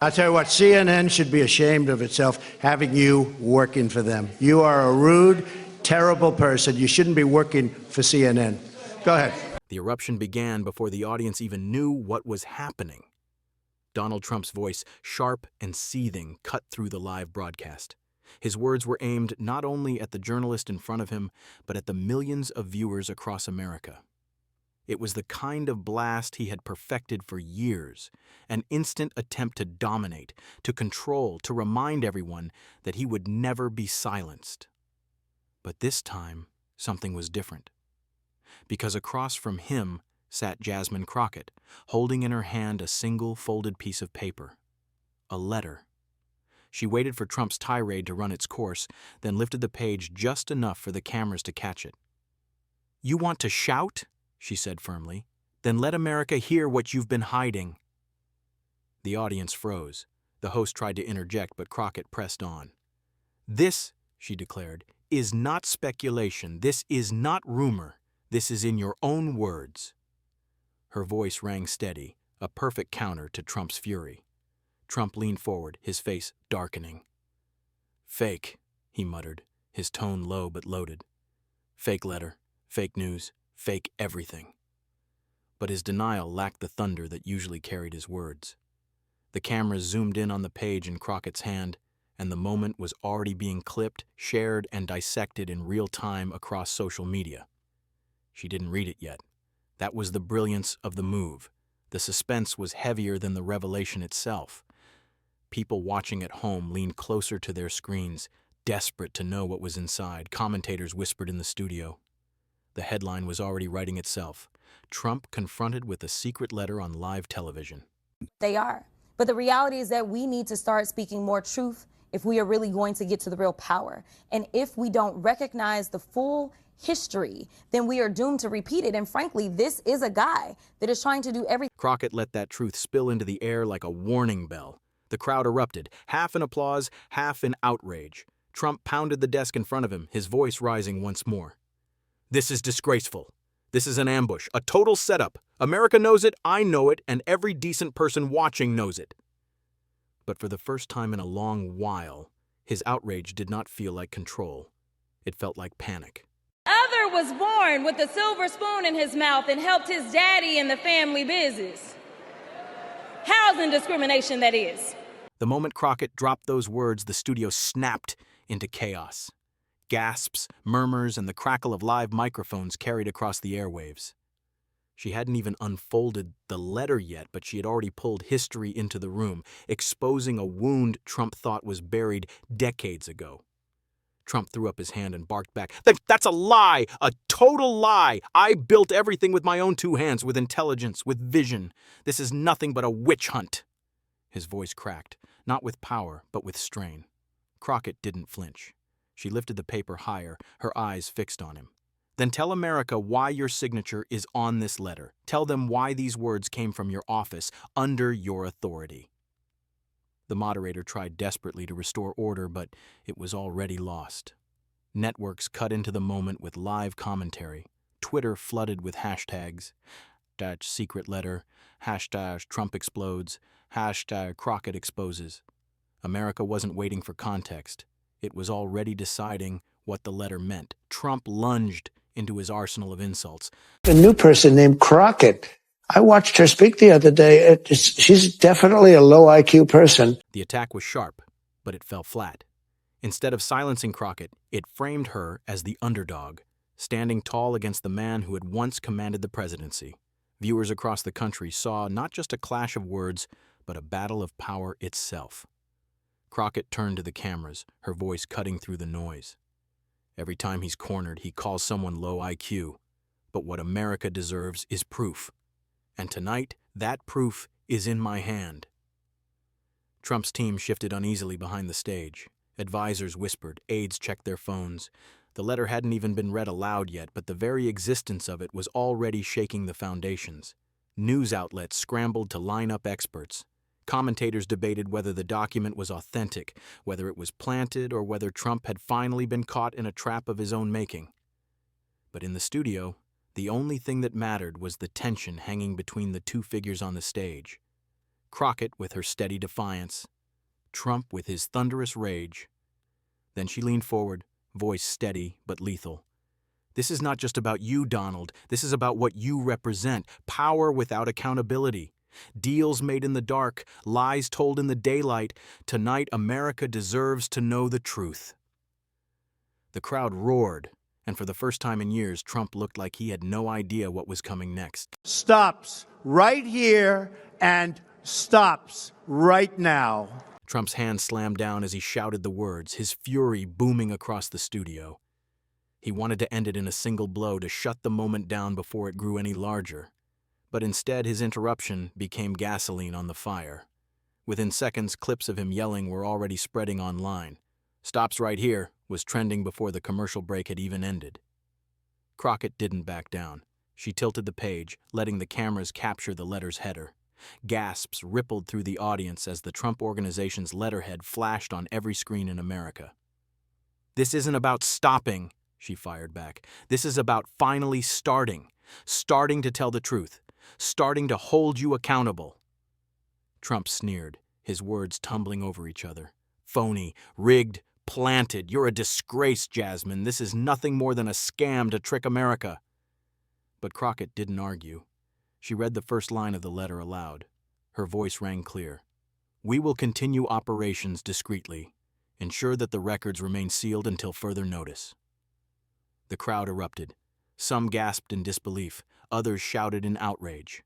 I'll tell you what, CNN should be ashamed of itself having you working for them. You are a rude, terrible person. You shouldn't be working for CNN. Go ahead. The eruption began before the audience even knew what was happening. Donald Trump's voice, sharp and seething, cut through the live broadcast. His words were aimed not only at the journalist in front of him, but at the millions of viewers across America. It was the kind of blast he had perfected for years, an instant attempt to dominate, to control, to remind everyone that he would never be silenced. But this time, something was different. Because across from him sat Jasmine Crockett, holding in her hand a single folded piece of paper. A letter. She waited for Trump's tirade to run its course, then lifted the page just enough for the cameras to catch it. "You want to shout?" she said firmly. "Then let America hear what you've been hiding." The audience froze. The host tried to interject, but Crockett pressed on. "This," she declared, "is not speculation. This is not rumor. This is in your own words." Her voice rang steady, a perfect counter to Trump's fury. Trump leaned forward, his face darkening. "Fake," he muttered, his tone low but loaded. "Fake letter, fake news, fake everything." But his denial lacked the thunder that usually carried his words. The cameras zoomed in on the page in Crockett's hand, and the moment was already being clipped, shared, and dissected in real time across social media. She didn't read it yet. That was the brilliance of the move. The suspense was heavier than the revelation itself. People watching at home leaned closer to their screens, desperate to know what was inside. Commentators whispered in the studio. The headline was already writing itself. Trump confronted with a secret letter on live television. They are. But the reality is that we need to start speaking more truth if we are really going to get to the real power. And if we don't recognize the full history, then we are doomed to repeat it. And frankly, this is a guy that is trying to do everything. Crockett let that truth spill into the air like a warning bell. The crowd erupted, half in applause, half in outrage. Trump pounded the desk in front of him, his voice rising once more. "This is disgraceful. This is an ambush, a total setup. America knows it, I know it, and every decent person watching knows it." But for the first time in a long while, his outrage did not feel like control. It felt like panic. Other was born with a silver spoon in his mouth and helped his daddy in the family business. Housing discrimination, that is. The moment Crockett dropped those words, the studio snapped into chaos. Gasps, murmurs, and the crackle of live microphones carried across the airwaves. She hadn't even unfolded the letter yet, but she had already pulled history into the room, exposing a wound Trump thought was buried decades ago. Trump threw up his hand and barked back, "That's a lie! A total lie! I built everything with my own two hands, with intelligence, with vision. This is nothing but a witch hunt." His voice cracked, not with power, but with strain. Crockett didn't flinch. She lifted the paper higher, her eyes fixed on him. "Then tell America why your signature is on this letter. Tell them why these words came from your office, under your authority." The moderator tried desperately to restore order, but it was already lost. Networks cut into the moment with live commentary. Twitter flooded with hashtags. #secret letter, #Trump explodes, #Crockett exposes. America wasn't waiting for context. It was already deciding what the letter meant. Trump lunged into his arsenal of insults. A new person named Crockett. I watched her speak the other day. She's definitely a low IQ person. The attack was sharp, but it fell flat. Instead of silencing Crockett, it framed her as the underdog, standing tall against the man who had once commanded the presidency. Viewers across the country saw not just a clash of words, but a battle of power itself. Crockett turned to the cameras, her voice cutting through the noise. Every time he's cornered, he calls someone low IQ. But what America deserves is proof. And tonight, that proof is in my hand. Trump's team shifted uneasily behind the stage. Advisors whispered, aides checked their phones. The letter hadn't even been read aloud yet, but the very existence of it was already shaking the foundations. News outlets scrambled to line up experts. Commentators debated whether the document was authentic, whether it was planted, or whether Trump had finally been caught in a trap of his own making. But in the studio, the only thing that mattered was the tension hanging between the two figures on the stage. Crockett with her steady defiance, Trump with his thunderous rage. Then she leaned forward, voice steady but lethal. This is not just about you, Donald. This is about what you represent. Power without accountability. Deals made in the dark, lies told in the daylight. Tonight, America deserves to know the truth. The crowd roared, and for the first time in years, Trump looked like he had no idea what was coming next. Stops right here and stops right now. Trump's hand slammed down as he shouted the words, his fury booming across the studio. He wanted to end it in a single blow to shut the moment down before it grew any larger. But instead, his interruption became gasoline on the fire. Within seconds, clips of him yelling were already spreading online. "Stops right here" was trending before the commercial break had even ended. Crockett didn't back down. She tilted the page, letting the cameras capture the letter's header. Gasps rippled through the audience as the Trump Organization's letterhead flashed on every screen in America. "This isn't about stopping," she fired back. "This is about finally starting. Starting to tell the truth. Starting to hold you accountable." Trump sneered, his words tumbling over each other. "Phony, rigged, planted. You're a disgrace, Jasmine. This is nothing more than a scam to trick America." But Crockett didn't argue. She read the first line of the letter aloud. Her voice rang clear. "We will continue operations discreetly. Ensure that the records remain sealed until further notice." The crowd erupted. Some gasped in disbelief. Others shouted in outrage.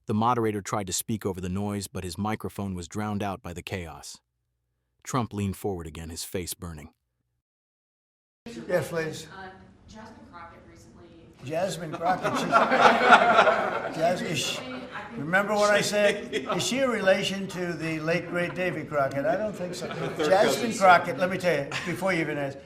The moderator tried to speak over the noise, but his microphone was drowned out by the chaos. Trump leaned forward again, his face burning. Yes, please. Jasmine Crockett recently. Jasmine Crockett. Remember what I said? Is she a relation to the late, great Davy Crockett? I don't think so. Jasmine Crockett, let me tell you, before you even ask,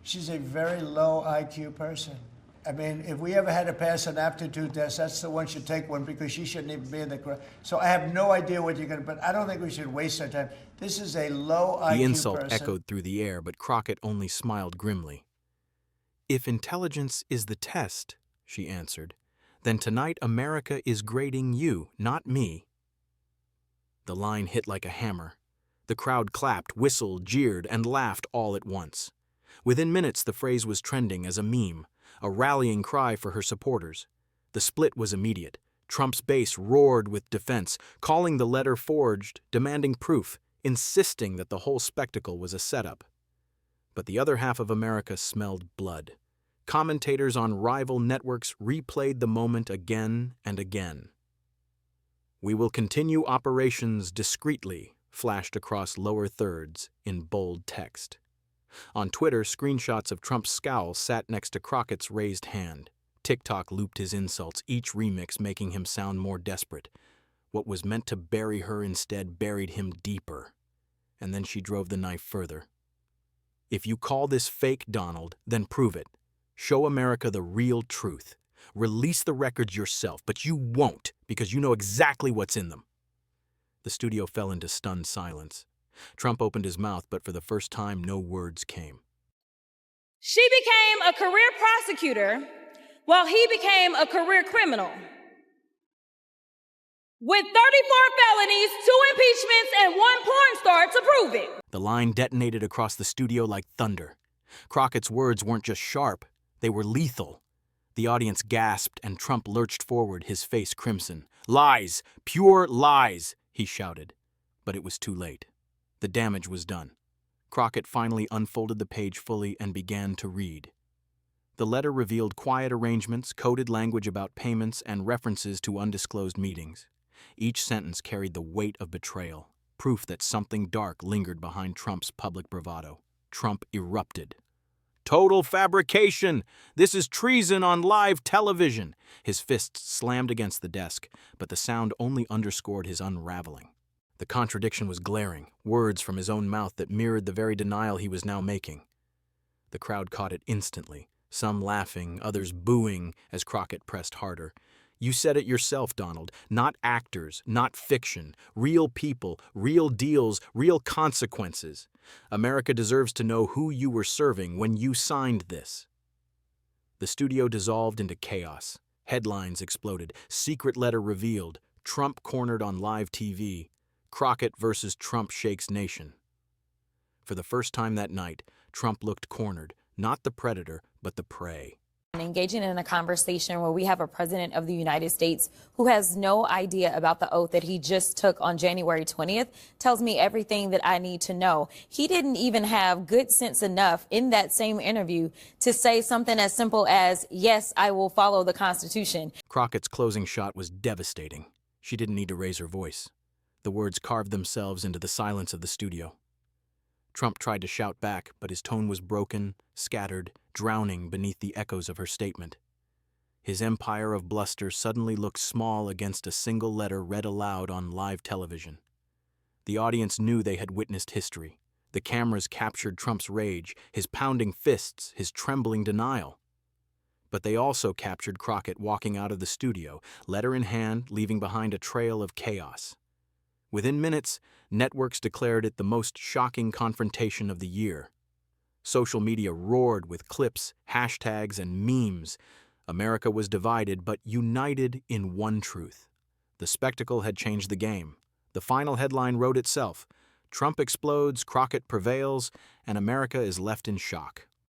she's a very low IQ person. I mean, if we ever had to pass an aptitude test, that's the one should take one because she shouldn't even be in the crowd. So I have no idea what you're going to, but I don't think we should waste our time. This is a low IQ person. The insult echoed through the air, but Crockett only smiled grimly. "If intelligence is the test," she answered, "then tonight America is grading you, not me." The line hit like a hammer. The crowd clapped, whistled, jeered, and laughed all at once. Within minutes, the phrase was trending as a meme, a rallying cry for her supporters. The split was immediate. Trump's base roared with defense, calling the letter forged, demanding proof, insisting that the whole spectacle was a setup. But the other half of America smelled blood. Commentators on rival networks replayed the moment again and again. "We will continue operations discreetly," flashed across lower thirds in bold text. On Twitter, screenshots of Trump's scowl sat next to Crockett's raised hand. TikTok looped his insults, each remix making him sound more desperate. What was meant to bury her instead buried him deeper. And then she drove the knife further. "If you call this fake, Donald, then prove it. Show America the real truth. Release the records yourself, but you won't because you know exactly what's in them." The studio fell into stunned silence. Trump opened his mouth, but for the first time, no words came. She became a career prosecutor while he became a career criminal. With 34 felonies, 2 impeachments, and 1 porn star to prove it. The line detonated across the studio like thunder. Crockett's words weren't just sharp, they were lethal. The audience gasped, and Trump lurched forward, his face crimson. "Lies! Pure lies!" he shouted. But it was too late. The damage was done. Crockett finally unfolded the page fully and began to read. The letter revealed quiet arrangements, coded language about payments, and references to undisclosed meetings. Each sentence carried the weight of betrayal, proof that something dark lingered behind Trump's public bravado. Trump erupted. "Total fabrication! This is treason on live television!" His fists slammed against the desk, but the sound only underscored his unraveling. The contradiction was glaring, words from his own mouth that mirrored the very denial he was now making. The crowd caught it instantly, some laughing, others booing as Crockett pressed harder. "You said it yourself, Donald. Not actors, not fiction. Real people, real deals, real consequences. America deserves to know who you were serving when you signed this." The studio dissolved into chaos. Headlines exploded. Secret letter revealed. Trump cornered on live TV, Crockett versus Trump shakes nation. For the first time that night, Trump looked cornered, not the predator, but the prey. Engaging in a conversation where we have a president of the United States who has no idea about the oath that he just took on January 20th tells me everything that I need to know. He didn't even have good sense enough in that same interview to say something as simple as, yes, I will follow the Constitution. Crockett's closing shot was devastating. She didn't need to raise her voice. The words carved themselves into the silence of the studio. Trump tried to shout back, but his tone was broken, scattered, drowning beneath the echoes of her statement. His empire of bluster suddenly looked small against a single letter read aloud on live television. The audience knew they had witnessed history. The cameras captured Trump's rage, his pounding fists, his trembling denial. But they also captured Crockett walking out of the studio, letter in hand, leaving behind a trail of chaos. Within minutes, networks declared it the most shocking confrontation of the year. Social media roared with clips, hashtags, and memes. America was divided, but united in one truth. The spectacle had changed the game. The final headline wrote itself: Trump explodes, Crockett prevails, and America is left in shock.